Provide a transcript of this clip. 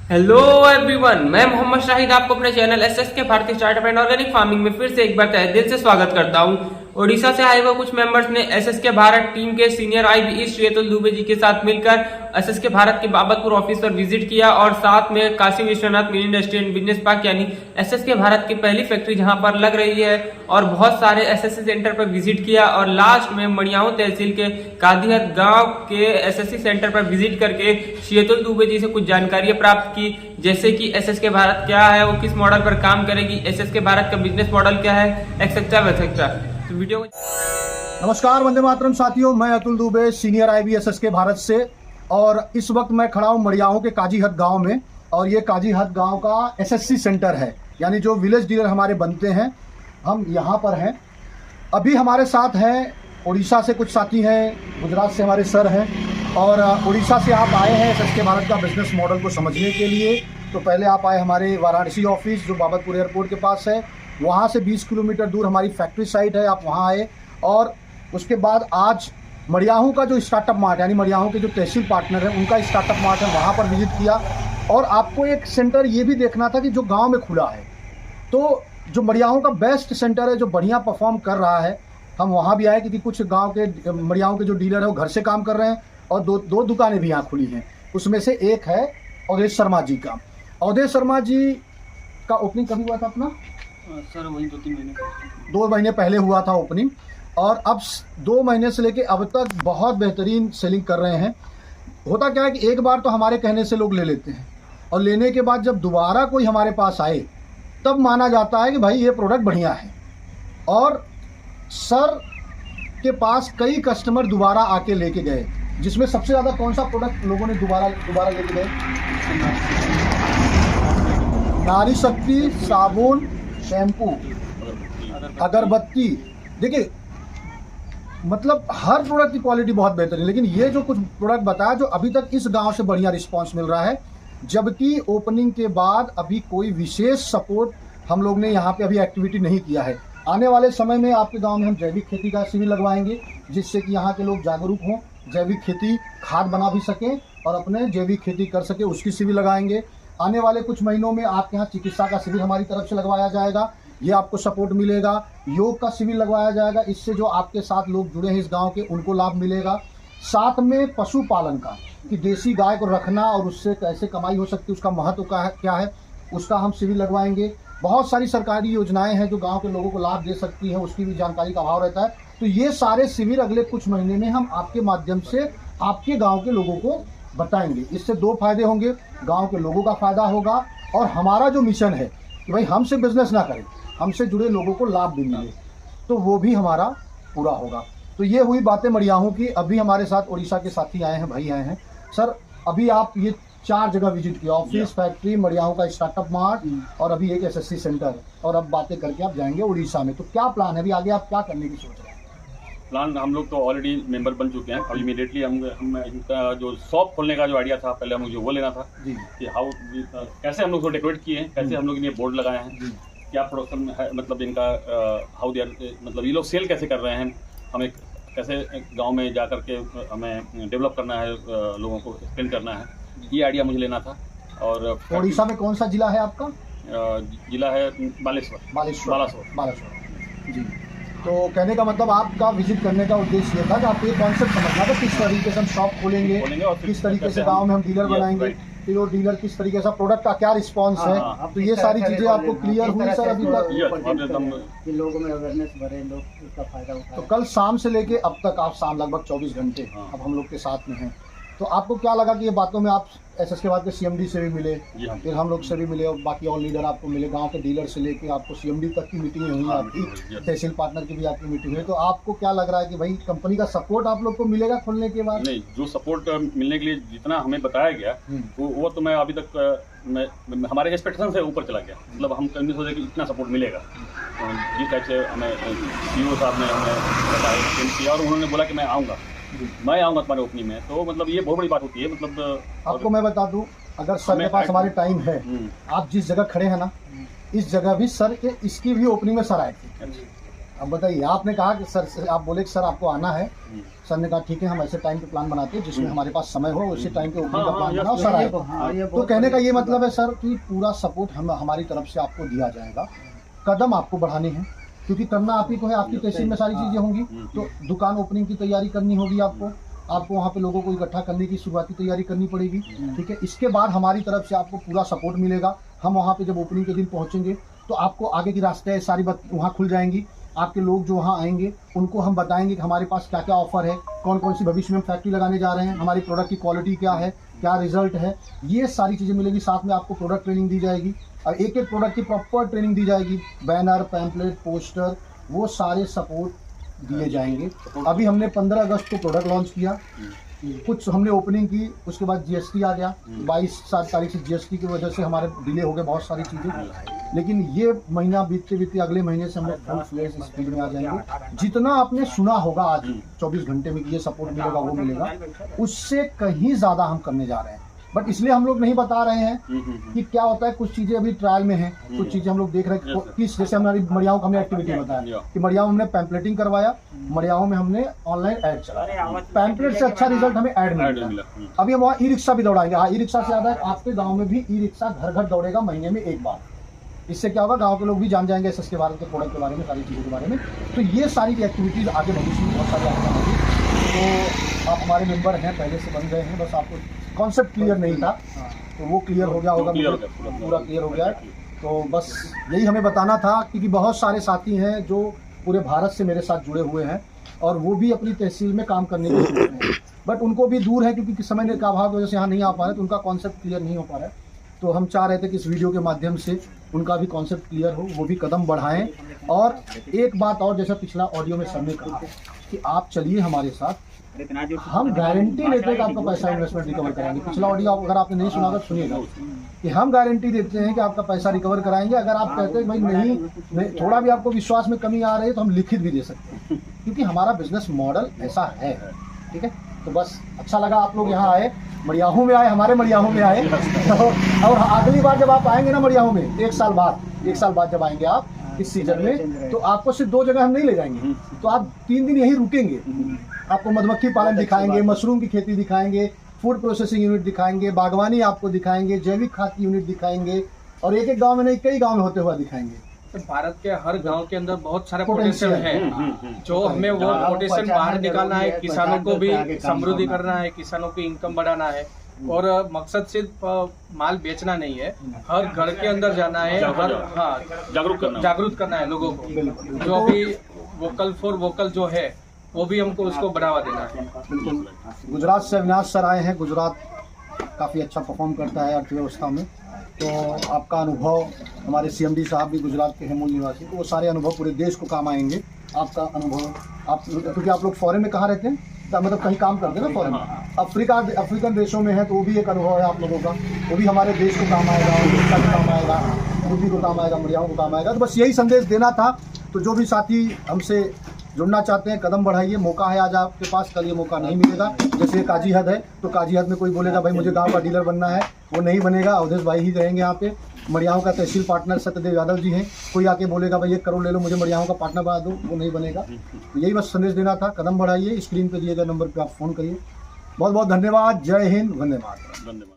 Hello everyone, मैं मोहम्मद शाहिद आपको अपने चैनल एसएस के भारतीय स्टार्टअप एंड ऑर्गेनिक फार्मिंग में फिर से एक बार तहे दिल से स्वागत करता हूं। ओडिशा से आए हुए कुछ मेंबर्स ने एसएस के भारत टीम के सीनियर IBE श्वेतुल दुबे जी के साथ मिलकर एसएस के भारत के बाबतपुर ऑफिस पर विजिट किया और साथ में Kashi Vishwanath mini industry and business park यानी एसएस के भारत की पहली फैक्ट्री जहां पर लग रही है और बहुत सारे एसएससी सेंटर पर विजिट किया और लास्ट में मड़ियाऊ तहसील के कादिहत गांव के एसएससी सेंटर पर विजिट करके श्वेतुल दुबे जी से कुछ जानकारियां प्राप्त की, जैसे कि एसएस के भारत क्या है, वो किस मॉडल पर काम करेगी, एसएस के भारत का बिजनेस मॉडल क्या है, एक्सेट्रा वेक्सेट्रा। तो वीडियो नमस्कार, वंदे मातरम साथियों, मैं Atul Dubey senior IBE SS के भारत से। और इस वक्त मैं खड़ा हूँ मड़ियाऊ के काजीहत गांव में और ये काजीहत गांव का एसएससी सेंटर है, यानी जो विलेज डीलर हमारे बनते हैं, हम यहाँ पर हैं। अभी हमारे साथ हैं उड़ीसा से कुछ साथी हैं, गुजरात से हमारे सर हैं और उड़ीसा से आप आए हैं एसएस के भारत का बिजनेस मॉडल को समझने के लिए। तो पहले आप आए हमारे वाराणसी ऑफिस जो बाबतपुर एयरपोर्ट के पास है, वहाँ से 20 किलोमीटर दूर हमारी फैक्ट्री साइट है, आप वहाँ आए। और उसके बाद आज मड़ियाऊ का जो स्टार्टअप मार्ट यानी मड़ियाऊ के जो तहसील पार्टनर है उनका स्टार्टअप मार्ट है, वहाँ पर विजिट किया। और आपको एक सेंटर ये भी देखना था कि जो गाँव में खुला है, तो जो मड़ियाऊ का बेस्ट सेंटर है जो बढ़िया परफॉर्म कर रहा है, हम वहाँ भी आए क्योंकि कुछ गाँव के मड़ियाऊ के जो डीलर है वो घर से काम कर रहे हैं और दो दुकानें भी यहाँ खुली हैं। उसमें से एक है अवधेश शर्मा जी का। अवधेश शर्मा जी का ओपनिंग कभी हुआ था अपना? सर वही 2 महीने पहले हुआ था ओपनिंग और अब 2 महीने से लेके अब तक बहुत बेहतरीन सेलिंग कर रहे हैं। होता क्या है कि एक बार तो हमारे कहने से लोग ले लेते हैं और लेने के बाद जब दोबारा कोई हमारे पास आए तब माना जाता है कि भाई ये प्रोडक्ट बढ़िया है। और सर के पास कई कस्टमर दोबारा आके लेके गए, जिसमें सबसे ज़्यादा कौन सा प्रोडक्ट लोगों ने दोबारा लेके गए? नारी शक्ति, साबुन, शैम्पू, अगरबत्ती। देखिए, मतलब हर प्रोडक्ट की क्वालिटी बहुत बेहतर है, लेकिन ये जो कुछ प्रोडक्ट बताया जो अभी तक इस गांव से बढ़िया रिस्पांस मिल रहा है। जबकि ओपनिंग के बाद अभी कोई विशेष सपोर्ट हम लोग ने यहाँ पे अभी एक्टिविटी नहीं किया है। आने वाले समय में आपके गांव में हम जैविक खेती का शिविर लगवाएंगे, जिससे कि यहाँ के लोग जागरूक हों, जैविक खेती खाद बना भी सकें और अपने जैविक खेती कर सके, उसकी शिविर लगाएंगे। आने वाले कुछ महीनों में आपके यहाँ चिकित्सा का शिविर हमारी तरफ से लगवाया जाएगा, ये आपको सपोर्ट मिलेगा। योग का शिविर लगवाया जाएगा, इससे जो आपके साथ लोग जुड़े हैं इस गांव के उनको लाभ मिलेगा। साथ में पशुपालन का कि देसी गाय को रखना और उससे कैसे कमाई हो सकती है, उसका महत्व क्या है, उसका हम शिविर लगवाएंगे। बहुत सारी सरकारी योजनाएं हैं जो गांव के लोगों को लाभ दे सकती हैं, उसकी भी जानकारी का अभाव रहता है। तो ये सारे शिविर अगले कुछ महीने में हम आपके माध्यम से आपके गाँव के लोगों को बताएंगे। इससे 2 फायदे होंगे, गांव के लोगों का फायदा होगा और हमारा जो मिशन है कि भाई हमसे बिजनेस ना करें, हमसे जुड़े लोगों को लाभ भी मिले, तो वो भी हमारा पूरा होगा। तो ये हुई बातें मड़ियाऊ की। अभी हमारे साथ उड़ीसा के साथी आए हैं, भाई आए हैं। सर, अभी आप ये 4 जगह विजिट किया, ऑफिस, फैक्ट्री, मड़ियाऊ का स्टार्टअप मार्ट और अभी एक एसएससी सेंटर, और अब बातें करके आप जाएंगे उड़ीसा में। तो क्या प्लान है अभी आगे, आप क्या करने की सोच रहे हैं? प्लान हम लोग तो ऑलरेडी मेंबर बन चुके हैं और इमीडिएटली हम इनका जो शॉप खोलने का जो आइडिया था, पहले हम मुझे वो लेना था कि कैसे हम लोग उसको डेकोरेट किए हैं, कैसे हम लोग ने बोर्ड लगाए हैं, क्या प्रोडक्शन है, मतलब इनका हाउ दे आर, मतलब ये लोग सेल कैसे कर रहे हैं, हमें कैसे गांव में जा करके हमें डेवलप करना है, लोगों को एक्सप्लेन करना है, ये आइडिया मुझे लेना था। और उड़ीसा में कौन सा जिला है आपका? जिला है बालेश्वर जी। तो कहने का मतलब आपका विजिट करने का उद्देश्य ये था कि आपको ये कॉन्सेप्ट समझना था किस तरीके से हम शॉप खोलेंगे और किस तरीके से गांव में हम डीलर बनाएंगे, फिर वो डीलर किस तरीके से प्रोडक्ट का क्या रिस्पांस है। तो ये सारी चीजें आपको क्लियर हुई सर अभी तक? लोगों में अवेयरनेस बढ़े, लोग उसका फायदा उठाएं। तो कल शाम से लेके अब तक आप शाम लगभग 24 घंटे अब हम लोग के साथ में हैं, तो आपको क्या लगा कि ये बातों में आप एसएस के बाद के CMD से भी मिले, फिर हम लोग से भी मिले और बाकी और लीडर आपको मिले, गांव के डीलर से लेके आपको CMD तक की मीटिंग हुई आपकी, तहसील पार्टनर की भी आपकी मीटिंग हुई। तो आपको क्या लग रहा है कि भाई कंपनी का सपोर्ट आप लोग को मिलेगा खोलने के बाद? नहीं, जो सपोर्ट मिलने के लिए जितना हमें बताया गया वो तो मैं अभी तक हमारे एक्सपेक्टेशन से ऊपर चला गया। मतलब हम कभी सोचे कि इतना सपोर्ट मिलेगा, जिस टाइप से हमें CEO साहब ने हमें बताया और उन्होंने बोला कि मैं आऊँगा तुम्हारे ओपनिंग में, तो मतलब ये बहुत बड़ी बात होती है। मतलब आपको मैं बता दूं, अगर सर के पास हमारे टाइम है, आप जिस जगह खड़े हैं ना, इस जगह भी सर के इसकी भी ओपनिंग में सर आए थे। अब बताइए, आपने कहा कि सर, आप बोले कि सर आपको आना है, सर ने कहा ठीक है हम ऐसे टाइम पे प्लान बनाते हैं जिसमें हमारे पास समय हो, उसी टाइम पे ओपनिंग का प्लान बनाओ, सर आए। तो कहने का ये मतलब है सर कि पूरा सपोर्ट हम हमारी तरफ से आपको दिया जाएगा। कदम आपको बढ़ाने हैं क्योंकि करना आप ही को है, आपकी तहसील में सारी चीज़ें होंगी, तो दुकान ओपनिंग की तैयारी करनी होगी आपको वहाँ पे लोगों को इकट्ठा करने की शुरुआती तैयारी करनी पड़ेगी, ठीक है। इसके बाद हमारी तरफ से आपको पूरा सपोर्ट मिलेगा। हम वहाँ पे जब ओपनिंग के दिन पहुँचेंगे तो आपको आगे की रास्ते सारी बात वहाँ खुल जाएंगी। आपके लोग जो वहाँ आएंगे उनको हम बताएंगे कि हमारे पास क्या क्या ऑफर है, कौन कौन सी भविष्य में हम फैक्ट्री लगाने जा रहे हैं, हमारी प्रोडक्ट की क्वालिटी क्या है, क्या रिजल्ट है, ये सारी चीज़ें मिलेगी। साथ में आपको प्रोडक्ट ट्रेनिंग दी जाएगी और एक एक प्रोडक्ट की प्रॉपर ट्रेनिंग दी जाएगी। बैनर, पैम्पलेट, पोस्टर, वो सारे सपोर्ट दिए जाएंगे। अभी हमने 15 अगस्त को प्रोडक्ट लॉन्च किया, कुछ हमने ओपनिंग की, उसके बाद जीएसटी आ गया। 22 तारीख से जीएसटी की वजह से हमारे डिले हो गए बहुत सारी चीज़ें, लेकिन ये महीना बीतते बीतते अगले महीने से हम लोग फुल फ्लेज स्पीड में आ जाएंगे। जितना आपने सुना होगा आज 24 घंटे में कि ये सपोर्ट मिलेगा वो मिलेगा, उससे कहीं ज़्यादा हम करने जा रहे हैं। बट इसलिए हम लोग नहीं बता रहे हैं कि क्या होता है, कुछ चीज़ें अभी ट्रायल में हैं, कुछ चीज़ें हम लोग देख रहे हैं कि जैसे हमारी मड़ियाओं का हमने एक्टिविटी बताया कि मड़ियाओं हमने पैम्पलेटिंग करवाया, मड़ियाओं में हमने ऑनलाइन ऐड चलाया, पैम्पलेट से अच्छा रिजल्ट हमें ऐड मिला। अभी हम वहाँ ई रिक्शा भी दौड़ाएंगे। हाँ, ई रिक्शा से ज़्यादा आपके गाँव में भी ई रिक्शा घर घर दौड़ेगा महीने में एक बार। इससे क्या होगा, गांव के लोग भी जान जाएंगे एसएस के भारत के प्रोडक्ट के बारे में, सारी चीज़ों के बारे में। तो ये सारी एक्टिविटीज़ आगे भविष्य में बहुत सारी आगे होंगी। तो आप हमारे मेंबर हैं, पहले से बन गए हैं, बस आपको कॉन्सेप्ट क्लियर नहीं था तो वो क्लियर हो गया होगा, पूरा क्लियर हो गया है। तो बस यही हमें बताना था क्योंकि बहुत सारे साथी हैं जो पूरे भारत से मेरे साथ जुड़े हुए हैं और वो भी अपनी तहसील में काम करने की सोच रहे हैं, बट उनको भी दूर है क्योंकि समय का अभाव की वजह से यहाँ नहीं आ पा रहे, तो उनका कॉन्सेप्ट क्लियर नहीं हो पा रहा है। तो हम चाह रहे थे कि इस वीडियो के माध्यम से उनका भी कॉन्सेप्ट क्लियर हो, वो भी कदम बढ़ाएं। और एक बात और, जैसा पिछला ऑडियो में सर ने कहा कि आप चलिए हमारे साथ, हम गारंटी लेते हैं कि आपका पैसा इन्वेस्टमेंट रिकवर कराएंगे। पिछला ऑडियो अगर आपने नहीं सुना तो सुनिएगा कि हम गारंटी देते हैं कि आपका पैसा रिकवर कराएंगे। अगर आप कहते हैं भाई नहीं, थोड़ा भी आपको विश्वास में कमी आ रही है तो हम लिखित भी दे सकते हैं क्योंकि हमारा बिजनेस मॉडल ऐसा है, ठीक है। तो बस अच्छा लगा आप लोग यहाँ आए, मड़ियाहू में आए, हमारे मड़ियाहू में आए। तो और अगली बार जब आप आएंगे ना मड़ियाहू में, एक साल बाद जब आएंगे आप इस सीजन में, तो आपको सिर्फ 2 जगह हम नहीं ले जाएंगे, तो आप 3 दिन यहीं रुकेंगे। आपको मधुमक्खी पालन दिखाएंगे, मशरूम की खेती दिखाएंगे, फूड प्रोसेसिंग यूनिट दिखाएंगे, बागवानी आपको दिखाएंगे, जैविक खाद की यूनिट दिखाएंगे और एक गांव में नहीं कई गांव में होते हुए दिखाएंगे। तो भारत के हर गांव के अंदर बहुत सारे पोटेंशियल है, जो हमें वो पोटेंशियल बाहर निकालना है, किसानों को भी समृद्धि करना है, किसानों की इनकम बढ़ाना है। और मकसद सिर्फ माल बेचना नहीं है, हर घर के अंदर जाना है, जागरूक करना है लोगों को। जो भी वोकल फॉर वोकल जो है वो भी हमको उसको बढ़ावा देना है। बिल्कुल। गुजरात से अविनाश सर आए हैं, गुजरात काफ़ी अच्छा परफॉर्म करता है अर्थव्यवस्था में। तो आपका अनुभव, हमारे सीएमडी साहब भी गुजरात के हैं मूल निवासी, तो वो सारे अनुभव पूरे देश को काम आएंगे। आपका अनुभव, आप क्योंकि आप लोग फॉरेन में कहाँ रहते हैं, मतलब कहीं काम करते हैं ना फॉरेन में, अफ्रीकन देशों में है, तो वो भी एक अनुभव है आप लोगों का, वो भी हमारे देश को काम आएगा, उड़ीसा को काम आएगा, यूपी को काम आएगा, मड़ियाओं को काम आएगा। तो बस यही संदेश देना था। तो जो भी साथी हमसे जुड़ना चाहते हैं, कदम बढ़ाइए, मौका है आज आपके पास, कल ये मौका नहीं मिलेगा। जैसे काजी हद है, तो काजी हद में कोई बोलेगा भाई मुझे गांव का डीलर बनना है, वो नहीं बनेगा, अवधेश भाई ही रहेंगे यहाँ पे। मड़ियाओं का तहसील पार्टनर सत्यदेव यादव जी हैं, कोई आके बोलेगा भाई 1 करोड़ ले लो मुझे मड़ियाओं का पार्टनर बना दो, वो नहीं बनेगा। तो यही बस संदेश देना था, कदम बढ़ाइए, स्क्रीन पे दिए गए नंबर पर आप फ़ोन करिए। बहुत बहुत धन्यवाद, जय हिंद, वंदे मातरम। धन्यवाद।